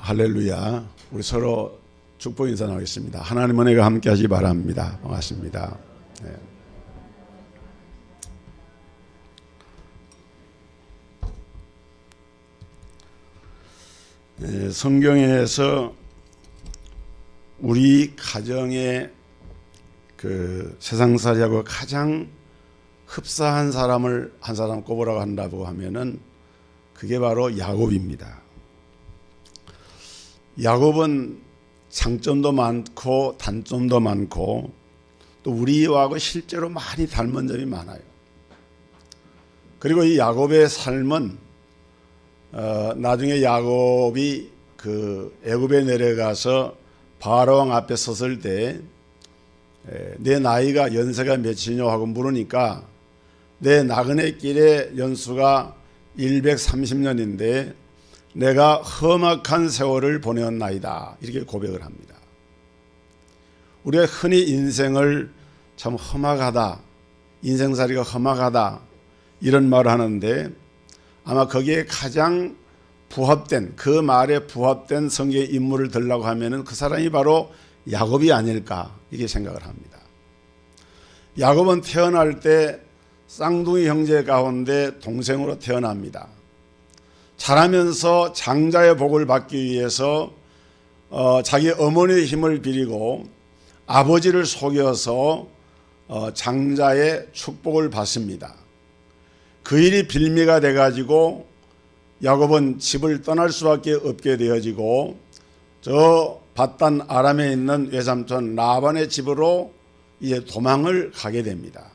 할렐루야. 우리 서로 축복 인사 나누겠습니다. 하나님 은혜가 함께 하시기 바랍니다. 반갑습니다. 성경에서 우리 가정의 그 세상살이하고 가장 흡사한 사람을 한 사람 꼽으라고 한다고 하면은 그게 바로 야곱입니다. 야곱은 장점도 많고 단점도 많고 또 우리하고 실제로 많이 닮은 점이 많아요. 그리고 이 야곱의 삶은 나중에 야곱이 그 애굽에 내려가서 바로왕 앞에 섰을 때 내 나이가 연세가 몇이냐 하고 물으니까 내 나그네 길의 연수가 130년인데 내가 험악한 세월을 보내었나이다, 이렇게 고백을 합니다. 우리가 흔히 인생을 참 험악하다, 인생살이가 험악하다 이런 말을 하는데 아마 거기에 가장 부합된, 그 말에 부합된 성경의 인물을 들라고 하면은 그 사람이 바로 야곱이 아닐까, 이렇게 생각을 합니다. 야곱은 태어날 때 쌍둥이 형제 가운데 동생으로 태어납니다. 자라면서 장자의 복을 받기 위해서 자기 어머니의 힘을 빌리고 아버지를 속여서 장자의 축복을 받습니다. 그 일이 빌미가 돼가지고 야곱은 집을 떠날 수밖에 없게 되어지고 저 밧단 아람에 있는 외삼촌 라반의 집으로 이제 도망을 가게 됩니다.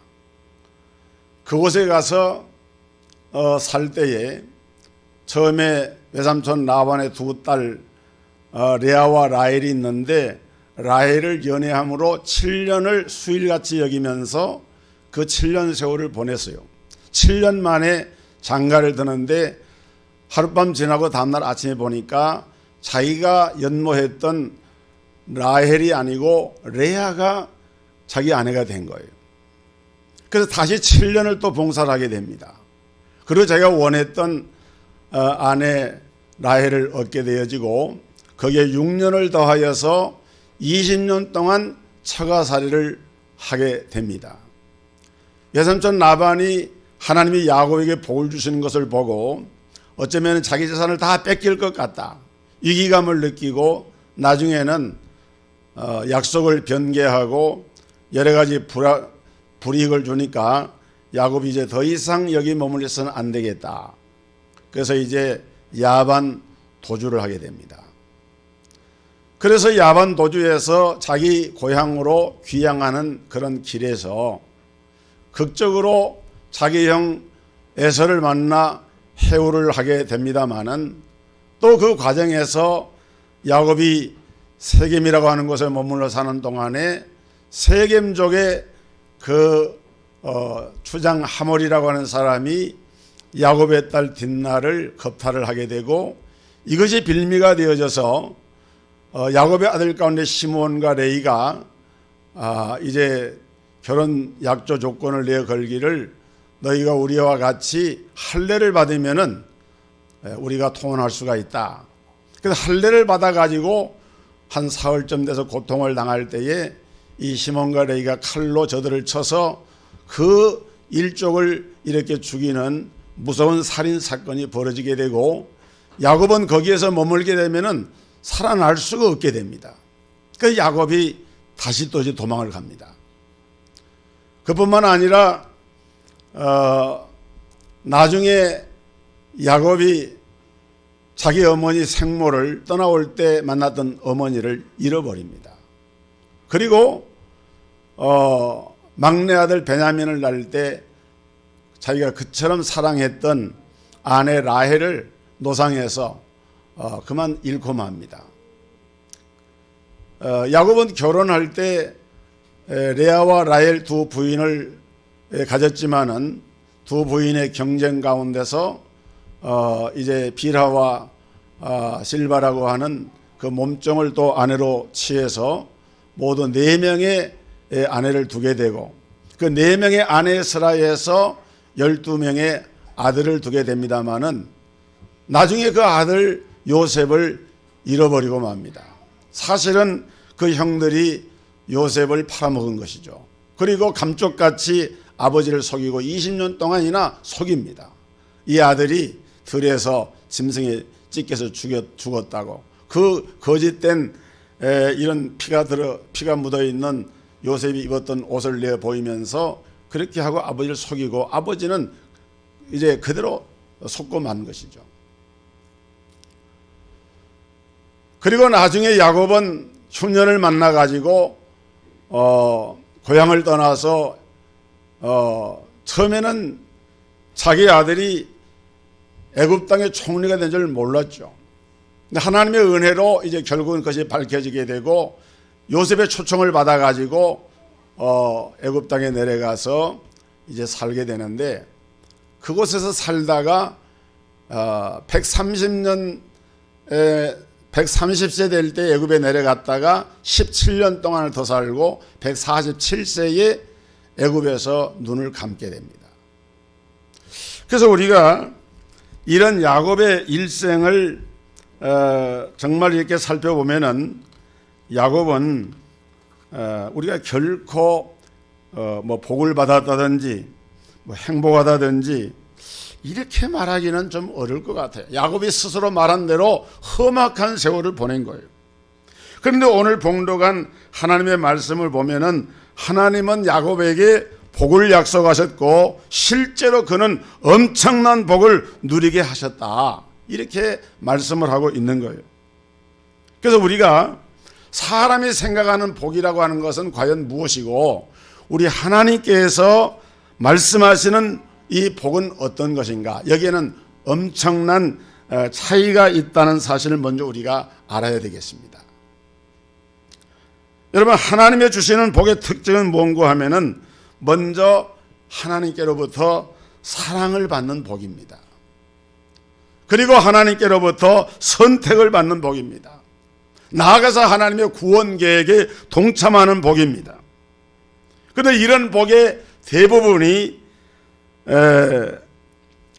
그곳에 가서 살 때에 처음에 외삼촌 라반의 두 딸 레아와 라헬이 있는데 라헬을 연애함으로 7년을 수일같이 여기면서 그 7년 세월을 보냈어요. 7년 만에 장가를 드는데 하룻밤 지나고 다음날 아침에 보니까 자기가 연모했던 라헬이 아니고 레아가 자기 아내가 된 거예요. 그래서 다시 7년을 또 봉사를 하게 됩니다. 그리고 자기가 원했던 아내 라헬을 얻게 되어지고 거기에 6년을 더하여서 20년 동안 처가살이를 하게 됩니다. 외삼촌 라반이 하나님이 야곱에게 복을 주시는 것을 보고 어쩌면 자기 재산을 다 뺏길 것 같다, 위기감을 느끼고 나중에는 약속을 변개하고 여러 가지 불이익을 주니까 야곱이 이제 더 이상 여기 머물러서는 안 되겠다. 그래서 이제 야반 도주를 하게 됩니다. 그래서 야반 도주에서 자기 고향으로 귀향하는 그런 길에서 극적으로 자기 형 에서를 만나 해우를 하게 됩니다마는 또 그 과정에서 야곱이 세겜이라고 하는 곳에 머물러 사는 동안에 세겜족의 그 추장 하몰이라고 하는 사람이 야곱의 딸 딘나를 겁탈을 하게 되고 이것이 빌미가 되어져서 야곱의 아들 가운데 시므온과 레이가 이제 결혼 약조 조건을 내어 걸기를 너희가 우리와 같이 할례를 받으면은 우리가 통혼할 수가 있다. 그래서 할례를 받아 가지고 한 사흘쯤 돼서 고통을 당할 때에 이 시몬과 레이가 칼로 저들을 쳐서 그 일족을 이렇게 죽이는 무서운 살인 사건이 벌어지게 되고 야곱은 거기에서 머물게 되면은 살아날 수가 없게 됩니다. 그래서 야곱이 다시 또 이제 도망을 갑니다. 그뿐만 아니라 나중에 야곱이 자기 어머니 생모를 떠나올 때 만났던 어머니를 잃어버립니다. 그리고 막내 아들 베냐민을 낳을 때 자기가 그처럼 사랑했던 아내 라헬을 노상해서 그만 잃고 맙니다. 야곱은 결혼할 때 레아와 라헬 두 부인을 가졌지만은 두 부인의 경쟁 가운데서 이제 빌하와 실바라고 하는 그 몸종을 또 아내로 취해서 모두 4명의 아내를 두게 되고 그 4명의 아내의 스라에서 12명의 아들을 두게 됩니다마는 나중에 그 아들 요셉을 잃어버리고 맙니다. 사실은 그 형들이 요셉을 팔아먹은 것이죠. 그리고 감쪽같이 아버지를 속이고 20년 동안이나 속입니다. 이 아들이 들에서 짐승에 찢겨서 죽었다고. 그 거짓된 이런 피가 묻어 있는 요셉이 입었던 옷을 내 보이면서 그렇게 하고 아버지를 속이고, 아버지는 이제 그대로 속고 만 것이죠. 그리고 나중에 야곱은 흉년을 만나 가지고 고향을 떠나서 처음에는 자기 아들이 애굽 땅의 총리가 된 줄 몰랐죠. 근데 하나님의 은혜로 이제 결국은 그것이 밝혀지게 되고 요셉의 초청을 받아 가지고 애굽 땅에 내려가서 이제 살게 되는데, 그곳에서 살다가 130세 될 때 애굽에 내려갔다가 17년 동안을 더 살고 147세에 애굽에서 눈을 감게 됩니다. 그래서 우리가 이런 야곱의 일생을 정말 이렇게 살펴보면은 야곱은 우리가 결코 뭐 복을 받았다든지 뭐 행복하다든지 이렇게 말하기는 좀 어려울 것 같아요. 야곱이 스스로 말한 대로 험악한 세월을 보낸 거예요. 그런데 오늘 봉독한 하나님의 말씀을 보면은 하나님은 야곱에게 복을 약속하셨고 실제로 그는 엄청난 복을 누리게 하셨다, 이렇게 말씀을 하고 있는 거예요. 그래서 우리가 사람이 생각하는 복이라고 하는 것은 과연 무엇이고, 우리 하나님께서 말씀하시는 이 복은 어떤 것인가, 여기에는 엄청난 차이가 있다는 사실을 먼저 우리가 알아야 되겠습니다. 여러분, 하나님의 주시는 복의 특징은 뭔가 하면은 먼저 하나님께로부터 사랑을 받는 복입니다. 그리고 하나님께로부터 선택을 받는 복입니다. 나아가서 하나님의 구원 계획에 동참하는 복입니다. 그런데 이런 복의 대부분이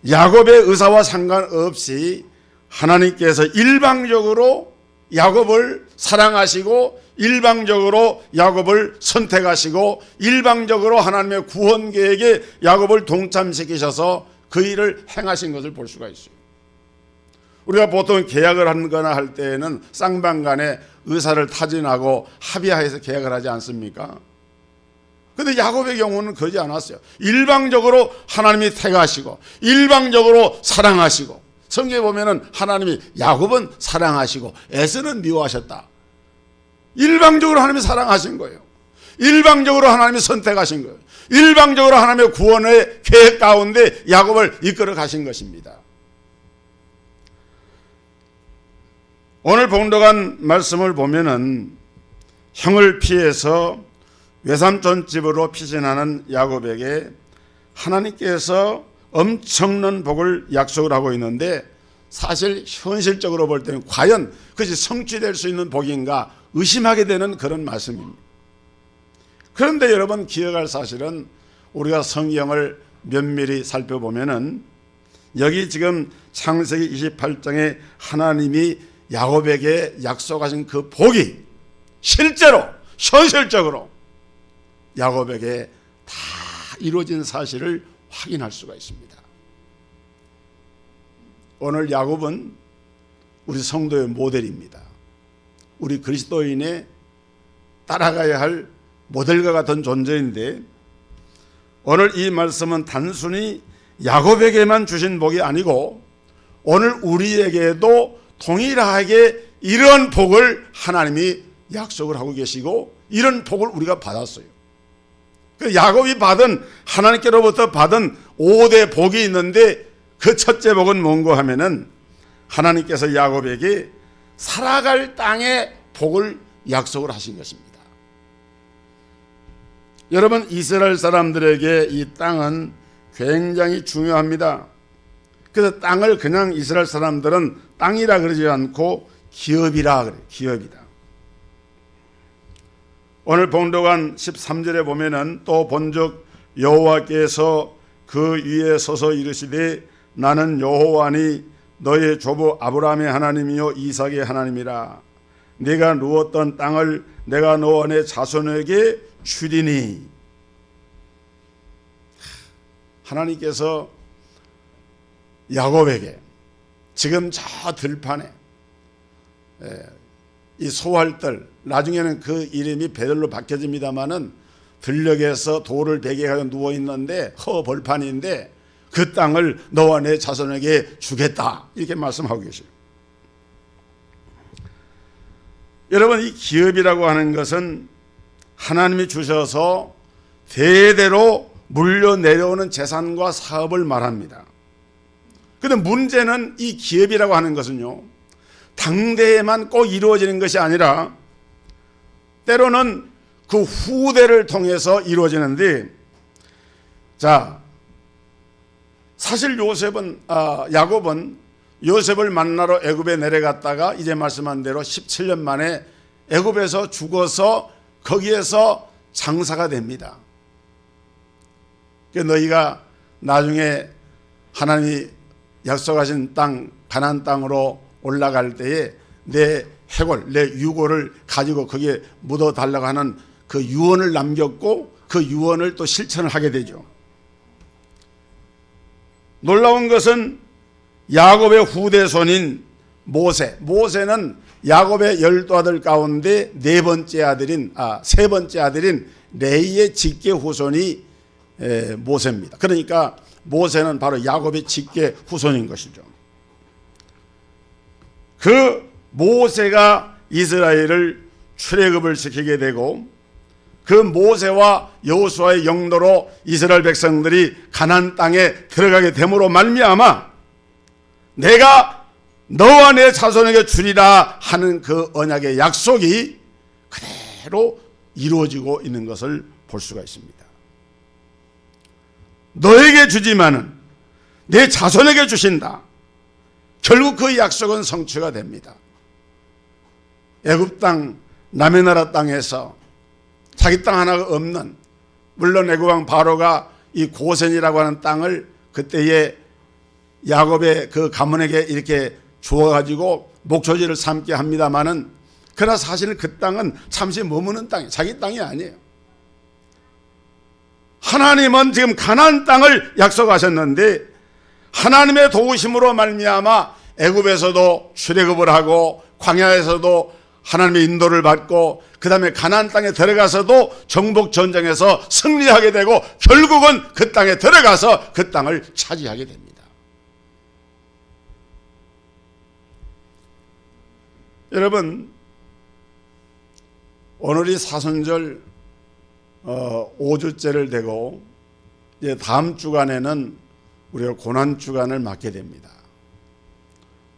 야곱의 의사와 상관없이 하나님께서 일방적으로 야곱을 사랑하시고 일방적으로 야곱을 선택하시고 일방적으로 하나님의 구원 계획에 야곱을 동참시키셔서 그 일을 행하신 것을 볼 수가 있어요. 우리가 보통 계약을 하거나 할 때에는 쌍방간에 의사를 타진하고 합의하여서 계약을 하지 않습니까? 그런데 야곱의 경우는 그러지 않았어요. 일방적으로 하나님이 택하시고 일방적으로 사랑하시고, 성경에 보면은 하나님이 야곱은 사랑하시고 에서는 미워하셨다. 일방적으로 하나님이 사랑하신 거예요. 일방적으로 하나님이 선택하신 거예요. 일방적으로 하나님의 구원의 계획 가운데 야곱을 이끌어 가신 것입니다. 오늘 봉독한 말씀을 보면은 형을 피해서 외삼촌 집으로 피신하는 야곱에게 하나님께서 엄청난 복을 약속을 하고 있는데, 사실 현실적으로 볼 때는 과연 그것이 성취될 수 있는 복인가 의심하게 되는 그런 말씀입니다. 그런데 여러분, 기억할 사실은 우리가 성경을 면밀히 살펴보면은 여기 지금 창세기 28장에 하나님이 야곱에게 약속하신 그 복이 실제로 현실적으로 야곱에게 다 이루어진 사실을 확인할 수가 있습니다. 오늘 야곱은 우리 성도의 모델입니다. 우리 그리스도인의 따라가야 할 모델과 같은 존재인데, 오늘 이 말씀은 단순히 야곱에게만 주신 복이 아니고 오늘 우리에게도 동일하게 이런 복을 하나님이 약속을 하고 계시고 이런 복을 우리가 받았어요. 야곱이 받은, 하나님께로부터 받은 5대 복이 있는데 그 첫째 복은 뭔가 하면은 하나님께서 야곱에게 살아갈 땅의 복을 약속을 하신 것입니다. 여러분, 이스라엘 사람들에게 이 땅은 굉장히 중요합니다. 그래서 땅을 그냥 이스라엘 사람들은 땅이라 그러지 않고 기업이라 그래요. 기업이다. 오늘 봉독한 13절에 보면은 또 본즉 여호와께서 그 위에 서서 이르시되 나는 여호와니 너의 조부 아브라함의 하나님이요 이삭의 하나님이라. 네가 누웠던 땅을 내가 너와 내 자손에게 주리니. 하나님께서 야곱에게 지금 저 들판에 이 소활들, 나중에는 그 이름이 베들로 바뀌어집니다마는 들녘에서 돌을 베개하고 누워있는데 허벌판인데 그 땅을 너와 내 자손에게 주겠다, 이렇게 말씀하고 계시요. 여러분, 이 기업이라고 하는 것은 하나님이 주셔서 대대로 물려 내려오는 재산과 사업을 말합니다. 그런데 문제는 이 기업이라고 하는 것은요, 당대에만 꼭 이루어지는 것이 아니라 때로는 그 후대를 통해서 이루어지는데, 자, 사실 야곱은 요셉을 만나러 애굽에 내려갔다가 이제 말씀한 대로 17년 만에 애굽에서 죽어서 거기에서 장사가 됩니다. 너희가 나중에 하나님이 약속하신 땅, 가나안 땅으로 올라갈 때에 내 해골, 내 유골을 가지고 거기에 묻어달라고 하는 그 유언을 남겼고 그 유언을 또 실천을 하게 되죠. 놀라운 것은 야곱의 후대손인 모세는 야곱의 12아들 가운데 세 번째 아들인 레이의 직계 후손이 모세입니다. 그러니까 모세는 바로 야곱의 직계 후손인 것이죠. 그 모세가 이스라엘을 출애굽을 시키게 되고 그 모세와 여호수아의 영도로 이스라엘 백성들이 가나안 땅에 들어가게 됨으로 말미암아 내가 너와 내 자손에게 주리라 하는 그 언약의 약속이 그대로 이루어지고 있는 것을 볼 수가 있습니다. 너에게 주지만은 내 자손에게 주신다. 결국 그 약속은 성취가 됩니다. 애굽 땅, 남의 나라 땅에서 자기 땅 하나가 없는, 물론 애굽 왕 바로가 이 고센이라고 하는 땅을 그때에 야곱의 그 가문에게 이렇게 주어가지고 목초지를 삼게 합니다마는, 그러나 사실은 그 땅은 잠시 머무는 땅이에요. 자기 땅이 아니에요. 하나님은 지금 가나안 땅을 약속하셨는데 하나님의 도우심으로 말미암아 애굽에서도 출애굽을 하고 광야에서도 하나님의 인도를 받고 그 다음에 가나안 땅에 들어가서도 정복 전쟁에서 승리하게 되고 결국은 그 땅에 들어가서 그 땅을 차지하게 됩니다. 여러분, 오늘이 사순절 5주째를 되고 이제 다음 주간에는 우리가 고난주간을 맞게 됩니다.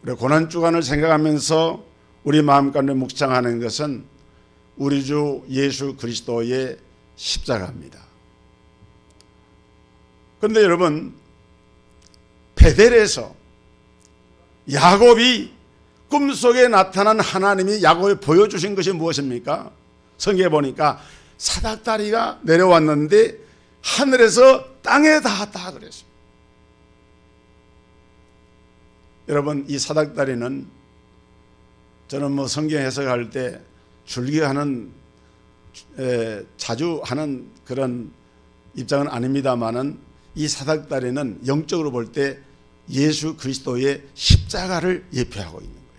우리가 고난주간을 생각하면서 우리 마음 가운데 묵상하는 것은 우리 주 예수 그리스도의 십자가입니다. 그런데 여러분, 베델에서 야곱이 꿈속에 나타난 하나님이 야곱에 보여주신 것이 무엇입니까? 성경에 보니까 사닥다리가 내려왔는데 하늘에서 땅에 닿았다 그랬어요. 여러분, 이 사닥다리는 저는 성경 해석할 때 줄기하는 자주 하는 그런 입장은 아닙니다만은 이 사닥다리는 영적으로 볼 때 예수 그리스도의 십자가를 예표하고 있는 거예요.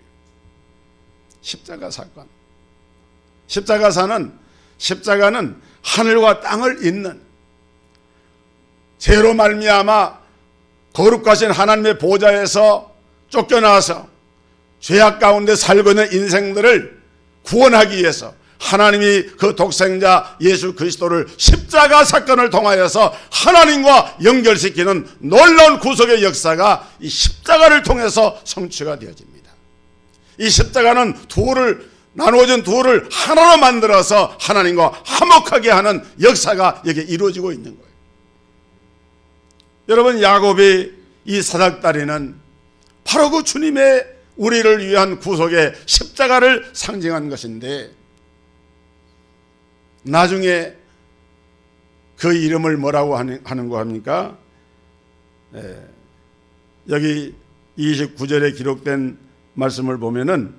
십자가 사건. 십자가는 하늘과 땅을 잇는, 죄로 말미암아 거룩하신 하나님의 보좌에서 쫓겨나서 죄악 가운데 살고 있는 인생들을 구원하기 위해서 하나님이 그 독생자 예수 그리스도를 십자가 사건을 통하여서 하나님과 연결시키는 놀라운 구속의 역사가 이 십자가를 통해서 성취가 되어집니다. 이 십자가는 나누어진 둘을 하나로 만들어서 하나님과 화목하게 하는 역사가 여기에 이루어지고 있는 거예요. 여러분, 야곱이 이 사닥다리는 바로 그 주님의 우리를 위한 구속의 십자가를 상징한 것인데, 나중에 그 이름을 뭐라고 하는 거 합니까? 여기 29절에 기록된 말씀을 보면은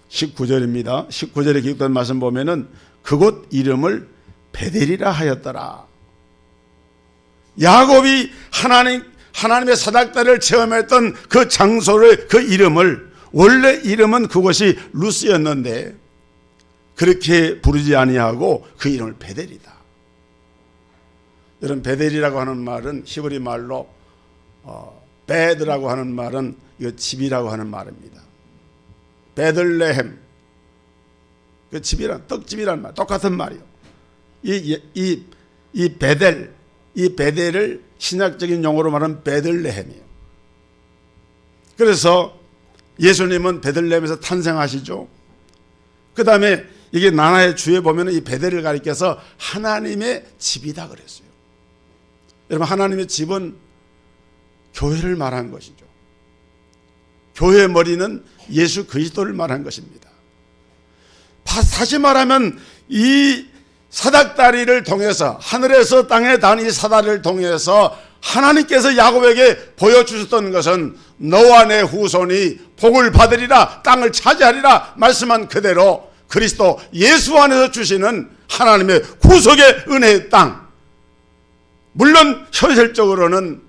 19절입니다. 19절에 기록된 말씀 보면은 그곳 이름을 베델이라 하였더라. 야곱이 하나님의 사닥다리를 체험했던 그 장소를, 그 이름을, 원래 이름은 그곳이 루스였는데 그렇게 부르지 아니하고 그 이름을 베델이다. 여러분, 베델이라고 하는 말은 히브리 말로 베드라고 하는 말은 이거 집이라고 하는 말입니다. 베들레헴, 그 집이란 떡집이란 말, 똑같은 말이요. 이 베델을 신약적인 용어로 말하면 베들레헴이에요. 그래서 예수님은 베들레헴에서 탄생하시죠. 그 다음에 이게 나라의 주에 보면 이 베델을 가리켜서 하나님의 집이다 그랬어요. 여러분, 하나님의 집은 교회를 말한 것이죠. 교회의 머리는 예수 그리스도를 말한 것입니다. 다시 말하면 이 사닥다리를 통해서, 하늘에서 땅에 닿은 이 사다리를 통해서 하나님께서 야곱에게 보여주셨던 것은 너와 내 후손이 복을 받으리라, 땅을 차지하리라 말씀한 그대로 그리스도 예수 안에서 주시는 하나님의 구속의 은혜의 땅, 물론 현실적으로는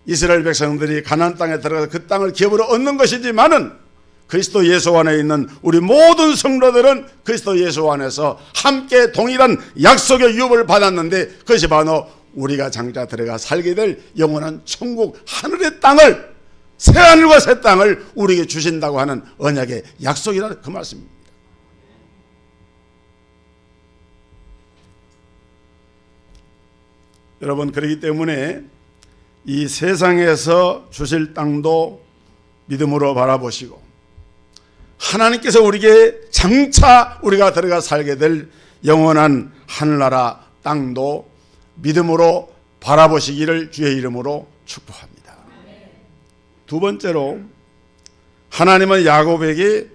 이스라엘 백성들이 가나안 땅에 들어가서 그 땅을 기업으로 얻는 것이지만은 그리스도 예수 안에 있는 우리 모든 성도들은 그리스도 예수 안에서 함께 동일한 약속의 유업을 받았는데 그것이 바로 우리가 장차 들어가 살게 될 영원한 천국 하늘의 땅을, 새하늘과 새 땅을 우리에게 주신다고 하는 언약의 약속이라는 그 말씀입니다. 여러분, 그렇기 때문에 이 세상에서 주실 땅도 믿음으로 바라보시고 하나님께서 우리에게 장차 우리가 들어가 살게 될 영원한 하늘나라 땅도 믿음으로 바라보시기를 주의 이름으로 축복합니다. 두 번째로, 하나님은 야곱에게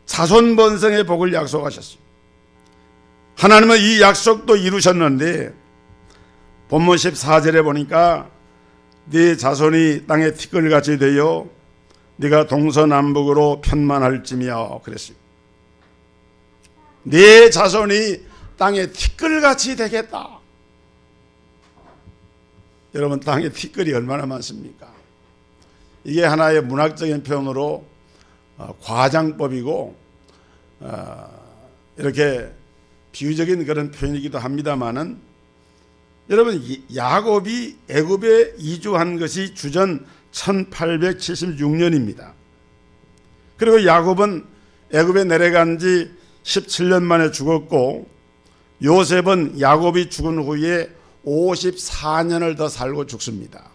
자손 번성의 복을 약속하셨어요. 하나님은 이 약속도 이루셨는데 본문 14절에 보니까 네 자손이 땅에 티끌같이 되어 네가 동서남북으로 편만할지며 그랬어요. 네 자손이 땅에 티끌같이 되겠다. 여러분, 땅에 티끌이 얼마나 많습니까? 이게 하나의 문학적인 표현으로 과장법이고 이렇게 비유적인 그런 표현이기도 합니다마는, 여러분, 야곱이 애굽에 이주한 것이 주전 1876년입니다. 그리고 야곱은 애굽에 내려간 지 17년 만에 죽었고, 요셉은 야곱이 죽은 후에 54년을 더 살고 죽습니다.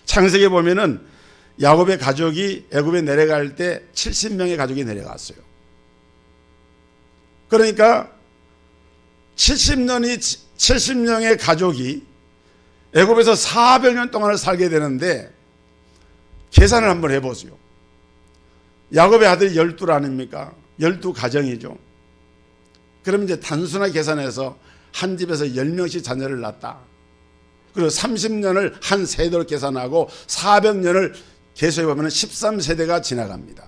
창세기에 보면은 야곱의 가족이 애굽에 내려갈 때 70명의 가족이 내려갔어요. 그러니까 70명의 가족이 애굽에서 400년 동안을 살게 되는데 계산을 한번 해보세요. 야곱의 아들이 12 아닙니까? 12가정이죠. 그럼 이제 단순하게 계산해서 한 집에서 10명씩 자녀를 낳았다. 그리고 30년을 한 세대로 계산하고 400년을 계속해 보면 13세대가 지나갑니다.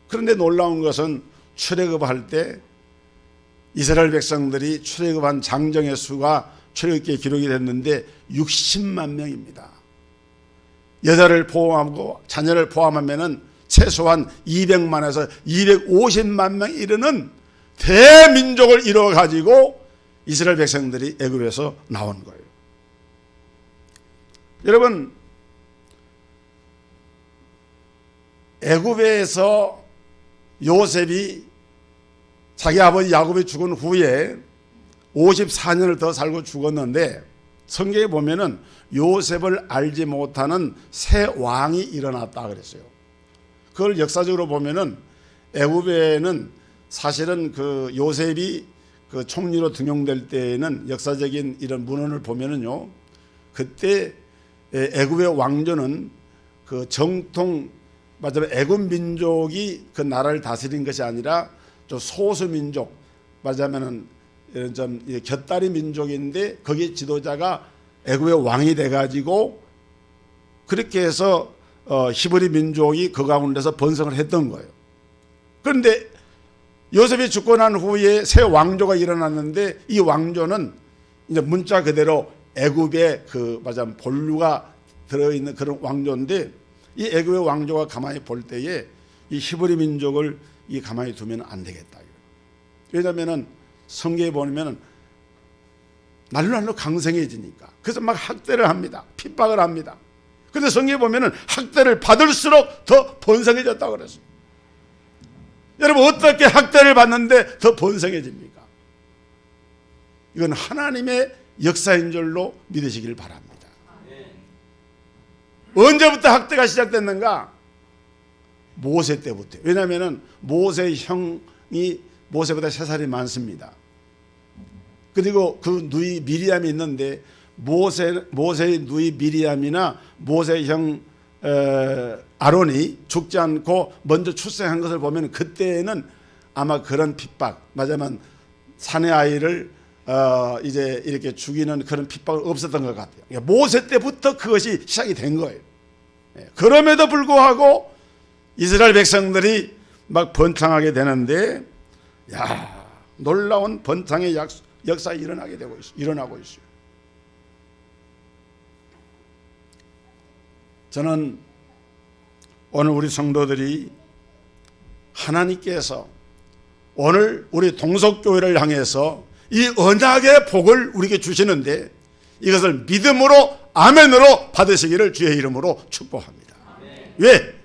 그런데 놀라운 것은 출애굽할 때 이스라엘 백성들이 출애굽한 장정의 수가 출애굽기에 기록이 됐는데 60만 명입니다. 여자를 포함하고 자녀를 포함하면 최소한 200만에서 250만 명이 이르는 대민족을 이루어가지고 이스라엘 백성들이 애굽에서 나온 거예요. 여러분, 애굽에서 요셉이 자기 아버지 야곱이 죽은 후에 54년을 더 살고 죽었는데, 성경에 보면은 요셉을 알지 못하는 새 왕이 일어났다 그랬어요. 그걸 역사적으로 보면은 애굽에는 사실은 그 요셉이 그 총리로 등용될 때에는 역사적인 이런 문헌을 보면은요, 그때 애굽의 왕조는 그 정통, 맞아요, 애굽 민족이 그 나라를 다스린 것이 아니라 좀 소수민족, 말하자면은 이런 좀 곁다리 민족인데 거기 지도자가 애굽의 왕이 돼가지고 그렇게 해서 히브리 민족이 그 가운데서 번성을 했던 거예요. 그런데 요셉이 죽고 난 후에 새 왕조가 일어났는데 이 왕조는 이제 문자 그대로 애굽의 그 말하자면 본류가 들어있는 그런 왕조인데 이 애굽의 왕조가 가만히 볼 때에 이 히브리 민족을 이 가만히 두면 안 되겠다. 왜냐하면은 성경에 보면 날로 강성해지니까 그래서 막 학대를 합니다. 핍박을 합니다. 그런데 성경에 보면은 학대를 받을수록 더 번성해졌다고 그랬어요. 여러분 어떻게 학대를 받는데 더 번성해집니까? 이건 하나님의 역사인 줄로 믿으시길 바랍니다. 언제부터 학대가 시작됐는가? 모세 때부터. 왜냐하면 모세의 형이 모세보다 3살이 많습니다. 그리고 그 누이 미리암이 있는데 모세의 누이 미리암이나 모세의 형 아론이 죽지 않고 먼저 출생한 것을 보면 그때는 아마 그런 핍박, 맞아면 사내 아이를 이제 이렇게 죽이는 그런 핍박은 없었던 것 같아요. 그러니까 모세 때부터 그것이 시작이 된 거예요. 그럼에도 불구하고 이스라엘 백성들이 막 번창하게 되는데, 야, 놀라운 번창의 역사가 일어나고 있어요. 저는 오늘 우리 성도들이 하나님께서 오늘 우리 동석교회를 향해서 이 언약의 복을 우리에게 주시는데 이것을 믿음으로 아멘으로 받으시기를 주의 이름으로 축복합니다. 아멘. 왜?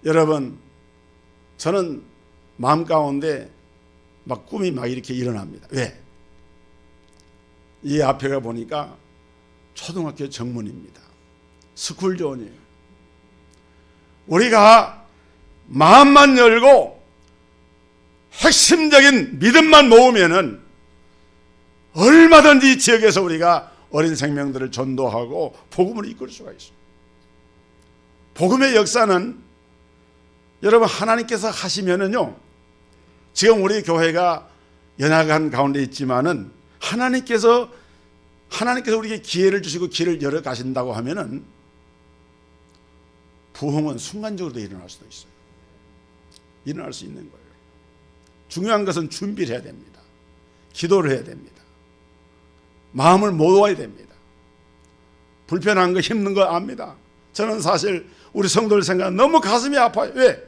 여러분, 저는 마음 가운데 막 꿈이 막 이렇게 일어납니다. 왜? 이 앞에가 보니까 초등학교 정문입니다. 스쿨존이에요. 우리가 마음만 열고 핵심적인 믿음만 모으면은 얼마든지 이 지역에서 우리가 어린 생명들을 전도하고 복음을 이끌 수가 있어요. 복음의 역사는 여러분 하나님께서 하시면은요, 지금 우리 교회가 연약한 가운데 있지만은 하나님께서 우리에게 기회를 주시고 길을 열어 가신다고 하면은 부흥은 순간적으로도 일어날 수도 있어요. 일어날 수 있는 거예요. 중요한 것은 준비를 해야 됩니다. 기도를 해야 됩니다. 마음을 모아야 됩니다. 불편한 거 힘든 거 압니다. 저는 사실 우리 성도들 생각하면 너무 가슴이 아파요. 왜?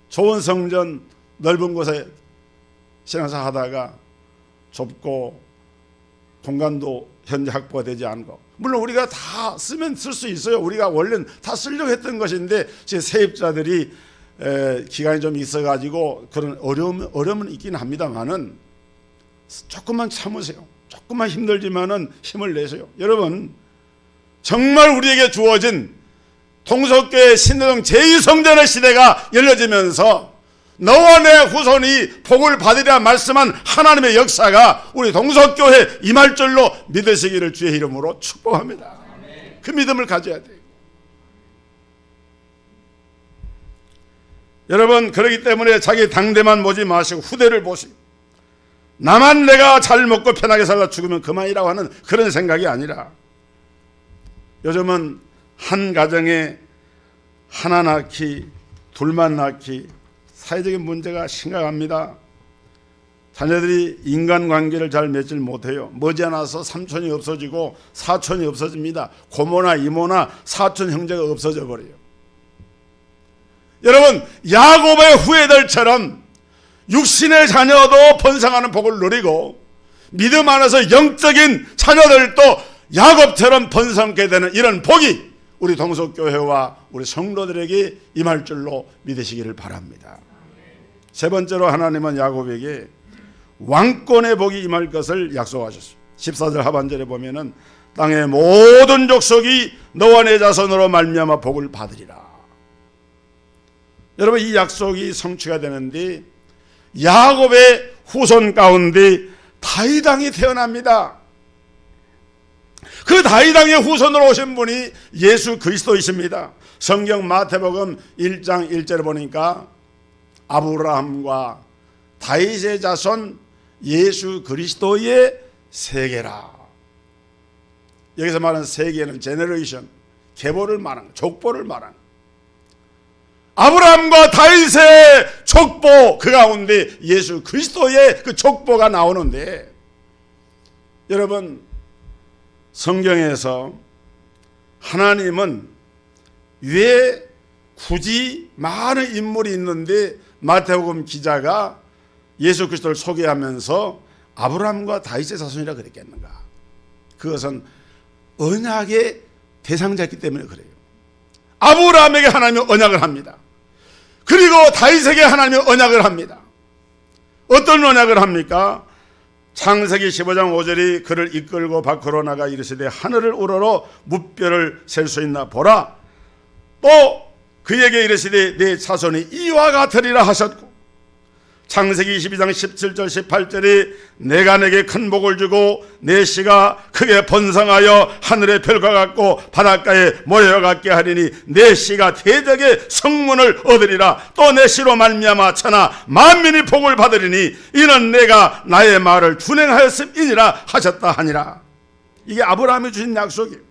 좋은 성전 넓은 곳에 신앙생활 하다가 좁고 공간도 현재 확보가 되지 않고, 물론 우리가 다 쓰면 쓸 수 있어요. 우리가 원래는 다 쓰려고 했던 것인데 제 세입자들이 기간이 좀 있어가지고 그런 어려움은 있긴 합니다만은 조금만 참으세요. 조금만 힘들지만은 힘을 내세요. 여러분, 정말 우리에게 주어진 동석교회 신대동 제2성전의 시대가 열려지면서 너와 내 후손이 복을 받으리라 말씀한 하나님의 역사가 우리 동석교회 임할 줄로 믿으시기를 주의 이름으로 축복합니다. 그 믿음을 가져야 돼요. 여러분, 그렇기 때문에 자기 당대만 보지 마시고 후대를 보시고, 나만 내가 잘 먹고 편하게 살다 죽으면 그만이라고 하는 그런 생각이 아니라, 요즘은 한 가정에 하나 낳기, 둘만 낳기, 사회적인 문제가 심각합니다. 자녀들이 인간관계를 잘 맺질 못해요. 머지않아서 삼촌이 없어지고 사촌이 없어집니다. 고모나 이모나 사촌 형제가 없어져 버려요. 여러분, 야곱의 후예들처럼 육신의 자녀도 번성하는 복을 누리고 믿음 안에서 영적인 자녀들도 야곱처럼 번성하게 되는 이런 복이 우리 동석교회와 우리 성도들에게 임할 줄로 믿으시기를 바랍니다. 세 번째로 하나님은 야곱에게 왕권의 복이 임할 것을 약속하셨어요. 14절 하반절에 보면은 땅의 모든 족속이 너와 내 자손으로 말미암아 복을 받으리라. 여러분, 이 약속이 성취가 되는데 야곱의 후손 가운데 다윗 왕이 태어납니다. 그 다윗 왕의 후손으로 오신 분이 예수 그리스도이십니다. 성경 마태복음 1장 1절에 보니까 아브라함과 다윗의 자손 예수 그리스도의 세계라. 여기서 말하는 세계는 제너레이션, 계보를 말하는, 족보를 말하는, 아브라함과 다윗의 족보, 그 가운데 예수 그리스도의 그 족보가 나오는데, 여러분 성경에서 하나님은 왜 굳이 많은 인물이 있는데 마태복음 기자가 예수 그리스도를 소개하면서 아브라함과 다윗의 자손이라 그랬겠는가? 그것은 언약의 대상자였기 때문에 그래요. 아브라함에게 하나님이 언약을 합니다. 그리고 다윗에게 하나님이 언약을 합니다. 어떤 언약을 합니까? 창세기 15장 5절이 그를 이끌고 밖으로 나가 이르시되 하늘을 우러러 무뼈를 셀 수 있나 보라. 또 그에게 이르시되 내 자손이 이와 같으리라 하셨고, 창세기 22장 17절 18절이 내가 내게 큰 복을 주고 내 씨가 크게 번성하여 하늘의 별과 같고 바닷가에 모여갖게 하리니 내 씨가 대적의 성문을 얻으리라. 또 내 씨로 말미암아 천하 만민이 복을 받으리니 이는 내가 나의 말을 준행하였음이니라 하셨다 하니라. 이게 아브라함이 주신 약속이에요.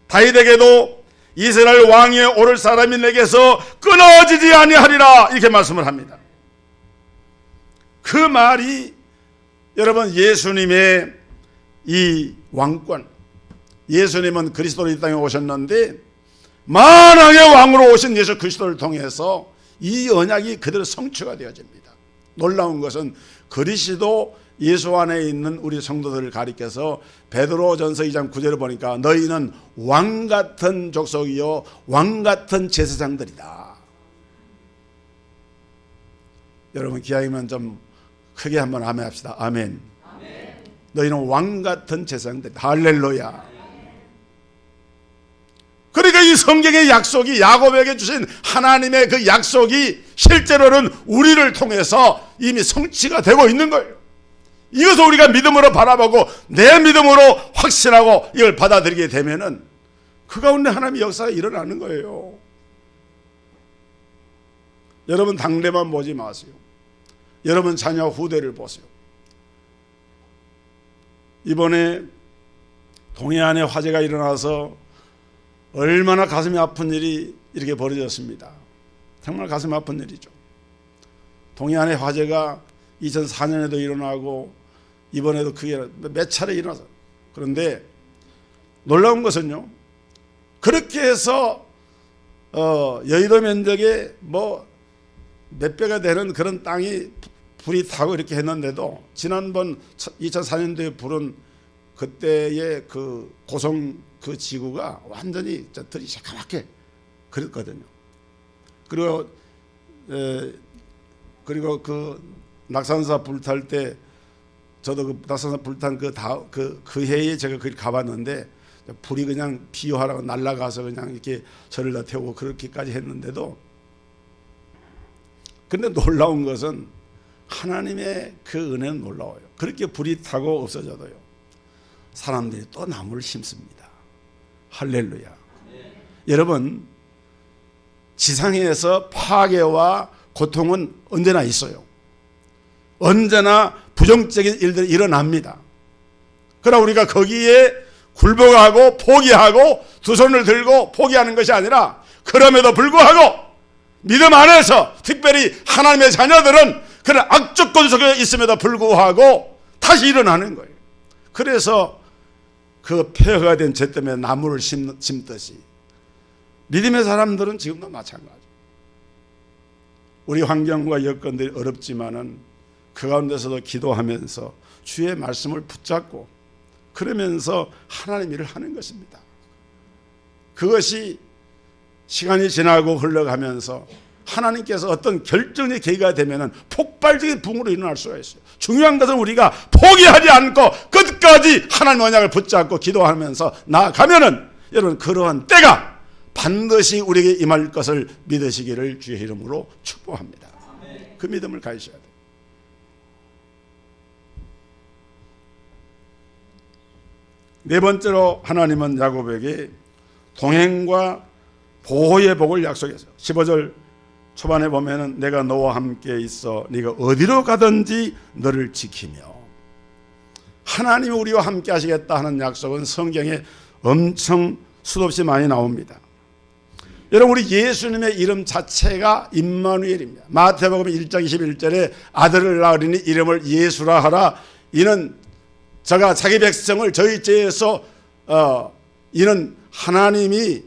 다윗에게도 이스라엘 왕위에 오를 사람이 내게서 끊어지지 아니하리라 이렇게 말씀을 합니다. 그 말이 여러분 예수님의 이 왕권, 예수님은 그리스도로 이 땅에 오셨는데 만왕의 왕으로 오신 예수 그리스도를 통해서 이 언약이 그대로 성취가 되어집니다. 놀라운 것은 그리스도 예수 안에 있는 우리 성도들을 가리켜서 베드로전서 2장 9절을 보니까 너희는 왕같은 족속이요 왕같은 제사장들이다. 여러분 기왕이면 좀 크게 한번 아멘 합시다. 아멘. 아멘. 너희는 왕같은 제사장들이다. 할렐루야. 그러니까 이 성경의 약속이, 야곱에게 주신 하나님의 그 약속이 실제로는 우리를 통해서 이미 성취가 되고 있는 거예요. 이것을 우리가 믿음으로 바라보고 내 믿음으로 확신하고 이걸 받아들이게 되면은 그 가운데 하나님의 역사가 일어나는 거예요. 여러분 당대만 보지 마세요. 여러분 자녀 후대를 보세요. 이번에 동해안에 화재가 일어나서 얼마나 가슴이 아픈 일이 이렇게 벌어졌습니다. 정말 가슴 아픈 일이죠. 동해안의 화재가 2004년에도 일어나고 이번에도 그게 몇 차례 일어나서, 그런데 놀라운 것은요, 그렇게 해서 여의도 면적에 뭐 몇 배가 되는 그런 땅이 불이 타고 이렇게 했는데도 지난번 2004년도에 불은 그때의 그 고성 그 지구가 완전히 들이 새까맣게 그랬거든요. 그리고 그 낙산사 불탈 때 저도 그 낙산사 불탄 그 해에 제가 거기 가봤는데 불이 그냥 비유하라고 날아가서 그냥 이렇게 저를 다 태우고 그렇게까지 했는데도, 근데 놀라운 것은 하나님의 그 은혜는 놀라워요. 그렇게 불이 타고 없어져도요 사람들이 또 나무를 심습니다. 할렐루야. 여러분 지상에서 파괴와 고통은 언제나 있어요. 언제나 부정적인 일들이 일어납니다. 그러나 우리가 거기에 굴복하고 포기하고 두 손을 들고 포기하는 것이 아니라, 그럼에도 불구하고 믿음 안에서 특별히 하나님의 자녀들은 그런 악조건 속에 있음에도 불구하고 다시 일어나는 거예요. 그래서 그 폐허가 된 죄 때문에 나무를 심듯이 믿음의 사람들은 지금도 마찬가지. 우리 환경과 여건들이 어렵지만은 그 가운데서도 기도하면서 주의 말씀을 붙잡고 그러면서 하나님 일을 하는 것입니다. 그것이 시간이 지나고 흘러가면서 하나님께서 어떤 결정의 계기가 되면은 폭발적인 붕으로 일어날 수가 있어요. 중요한 것은 우리가 포기하지 않고 끝까지 하나님 언약을 붙잡고 기도하면서 나아가면은 여러분 그러한 때가 반드시 우리에게 임할 것을 믿으시기를 주의 이름으로 축복합니다. 그 믿음을 가지셔야 돼요. 네 번째로 하나님은 야곱에게 동행과 보호의 복을 약속했어요. 15절 초반에 보면은 내가 너와 함께 있어 네가 어디로 가든지 너를 지키며, 하나님이 우리와 함께 하시겠다 하는 약속은 성경에 엄청 수없이 많이 나옵니다. 여러분, 우리 예수님의 이름 자체가 임마누엘입니다. 마태복음 1장 21절에 아들을 낳으리니 이름을 예수라 하라. 이는 저가 자기 백성을 저희 죄에서 이는 하나님이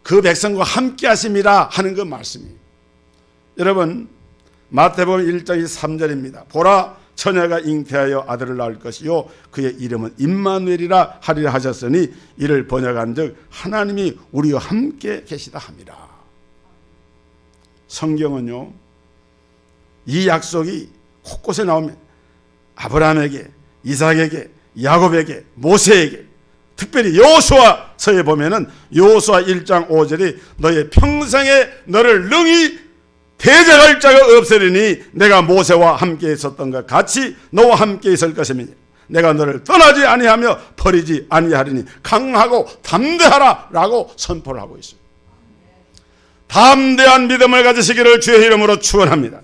그 백성과 함께 하심이라 하는 그 말씀이에요. 여러분, 마태복음 1장 3절입니다. 보라, 처녀가 잉태하여 아들을 낳을 것이요 그의 이름은 임마누엘이라 하리라 하셨으니 이를 번역한즉 하나님이 우리와 함께 계시다 함이라. 성경은요, 이 약속이 곳곳에 나오면 아브라함에게, 이삭에게, 야곱에게, 모세에게, 특별히 여호수아서에 보면은 여호수아 1장 5절이 너의 평생에 너를 능히 대적할 자가 없으리니 내가 모세와 함께 있었던 것 같이 너와 함께 있을 것이며 내가 너를 떠나지 아니하며 버리지 아니하리니 강하고 담대하라 라고 선포를 하고 있습니다. 담대한 믿음을 가지시기를 주의 이름으로 축원합니다.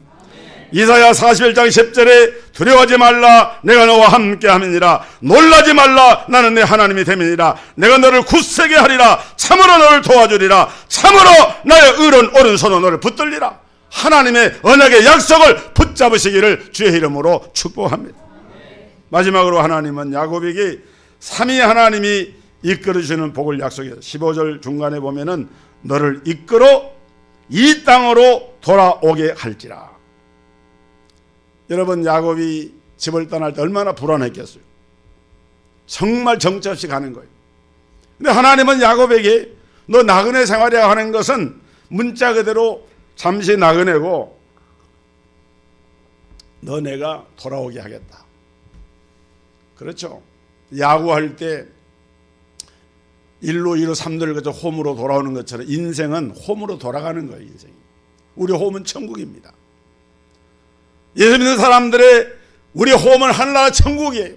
이사야 41장 10절에 두려워하지 말라 내가 너와 함께 함이니라. 놀라지 말라 나는 내 하나님이 됨이니라. 내가 너를 굳세게 하리라. 참으로 너를 도와주리라. 참으로 나의 의로운 오른손으로 너를 붙들리라. 하나님의 언약의 약속을 붙잡으시기를 주의 이름으로 축복합니다. 마지막으로 하나님은 야곱에게 삼위 하나님이 이끌어주시는 복을 약속해서 15절 중간에 보면은 너를 이끌어 이 땅으로 돌아오게 할지라. 여러분, 야곱이 집을 떠날 때 얼마나 불안했겠어요. 정말 정처 없이 가는 거예요. 근데 하나님은 야곱에게 너 나그네 생활이라 하는 것은 문자 그대로 잠시 나그네고 너 내가 돌아오게 하겠다. 그렇죠. 야구할 때 1루, 2루, 3루를 거쳐 홈으로 돌아오는 것처럼 인생은 홈으로 돌아가는 거예요. 인생이. 우리 홈은 천국입니다. 예수 믿는 사람들의 우리 홈은 하늘나라 천국이에요.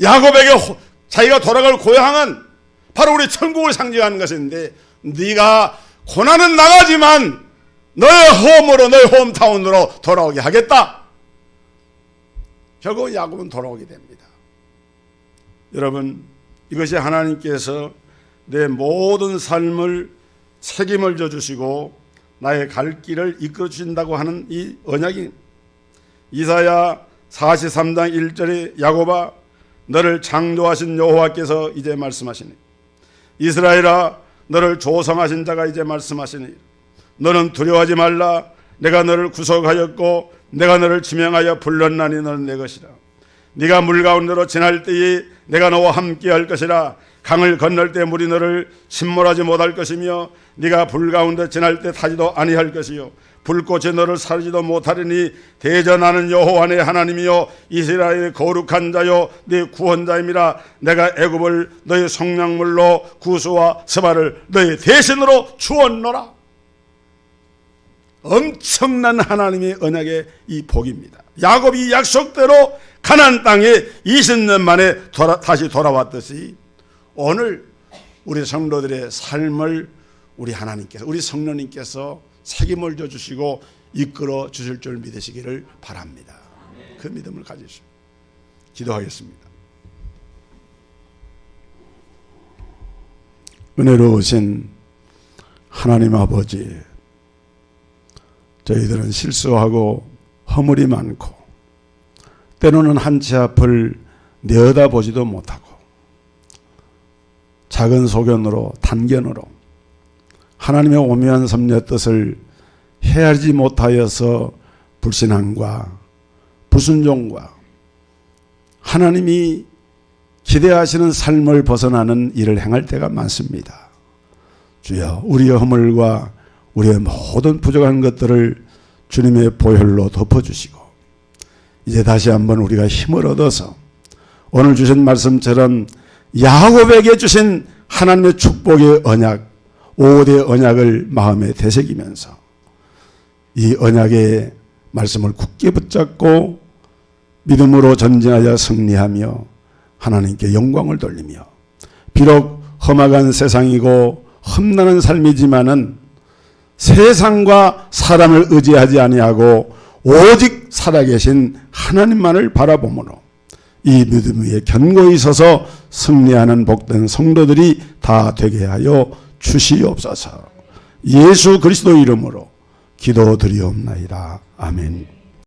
야곱에게 자기가 돌아갈 고향은 바로 우리 천국을 상징하는 것인데 네가 고난은 나가지만 너의 홈으로, 너의 홈타운으로 돌아오게 하겠다. 결국 야곱은 돌아오게 됩니다. 여러분, 이것이 하나님께서 내 모든 삶을 책임을 져주시고 나의 갈 길을 이끌어 주신다고 하는 이 언약이 이사야 43장 1절에 야곱아 너를 창조하신 여호와께서 이제 말씀하시니 이스라엘아 너를 조성하신 자가 이제 말씀하시니 너는 두려워하지 말라. 내가 너를 구속하였고 내가 너를 지명하여 불렀나니 너는 내 것이라. 네가 물 가운데로 지날 때에 내가 너와 함께 할 것이라. 강을 건널 때 물이 너를 침몰하지 못할 것이며 네가 불 가운데 지날 때 타지도 아니할 것이요 불꽃이 너를 사르지도 못하리니 대전하는 여호와 내 하나님이요 이스라엘의 거룩한 자요 네 구원자임이라. 내가 애굽을 너의 속량물로 구스와 스바를 너의 대신으로 주었노라. 엄청난 하나님의 언약의 이 복입니다. 야곱이 약속대로 가나안 땅에 20년 만에 다시 돌아왔듯이 오늘 우리 성도들의 삶을 우리 하나님께서, 우리 성령님께서 책임을 져주시고 이끌어 주실 줄 믿으시기를 바랍니다. 그 믿음을 가지시오. 기도하겠습니다. 은혜로우신 하나님 아버지, 저희들은 실수하고 허물이 많고 때로는 한 치 앞을 내어다보지도 못하고 작은 소견으로 단견으로 하나님의 오묘한 섭리의 뜻을 헤아리지 못하여서 불신앙과 불순종과 하나님이 기대하시는 삶을 벗어나는 일을 행할 때가 많습니다. 주여, 우리의 허물과 우리의 모든 부족한 것들을 주님의 보혈로 덮어주시고 이제 다시 한번 우리가 힘을 얻어서 오늘 주신 말씀처럼 야곱에게 주신 하나님의 축복의 언약, 5대 언약을 마음에 되새기면서 이 언약의 말씀을 굳게 붙잡고 믿음으로 전진하여 승리하며 하나님께 영광을 돌리며 비록 험악한 세상이고 험난한 삶이지만은 세상과 사람을 의지하지 아니하고 오직 살아계신 하나님만을 바라보므로 이 믿음 위에 견고히 서서 승리하는 복된 성도들이 다 되게 하여 주시옵소서. 예수 그리스도 이름으로 기도드리옵나이다. 아멘.